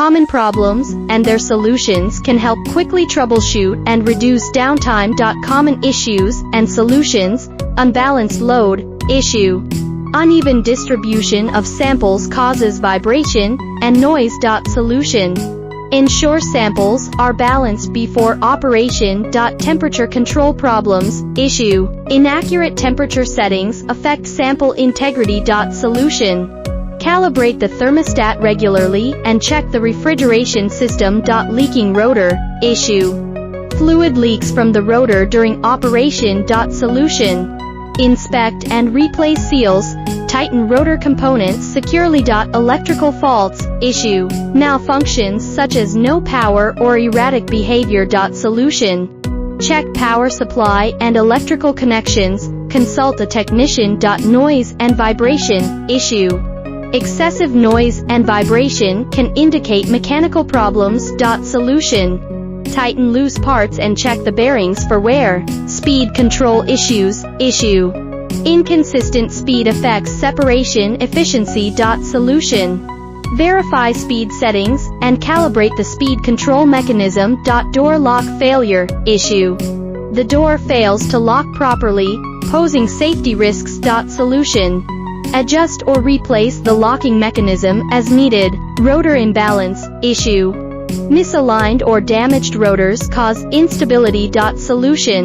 common problems, and their solutions can help quickly troubleshoot and reduce downtime. Common issues and solutions: unbalanced load issue. Uneven distribution of samples causes vibration and noise. Solution: ensure samples are balanced before operation. Temperature control problems issue. Inaccurate temperature settings affect sample integrity. Solution: calibrate the thermostat regularly and check the refrigeration system. Leaking rotor issue. Fluid leaks from the rotor during operation. Solution: inspect and replace seals. Tighten rotor components securely. Electrical faults issue. Malfunctions such as no power or erratic behavior. Solution: check power supply and electrical connections. Consult a technician. Noise and vibration issue. Excessive noise and vibration can indicate mechanical problems. Solution: tighten loose parts and check the bearings for wear. Speed control issues issue. Inconsistent speed affects separation efficiency. Solution: verify speed settings and calibrate the speed control mechanism. Door lock failure issue. The door fails to lock properly, posing safety risks. Solution: adjust or replace the locking mechanism as needed. Rotor imbalance issue. Misaligned or damaged rotors cause instability. Solution: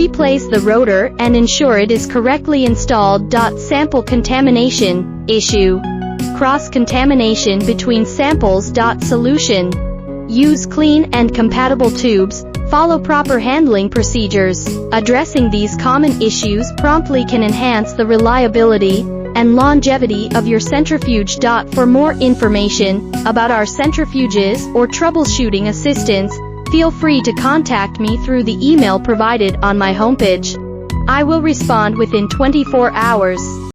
replace the rotor and ensure it is correctly installed. Sample contamination issue. Cross-contamination between samples. Solution: use clean and compatible tubes. Follow proper handling procedures. Addressing these common issues promptly can enhance the reliability and longevity of your centrifuge. For more information about our centrifuges or troubleshooting assistance, feel free to contact me through the email provided on my homepage. I will respond within 24 hours.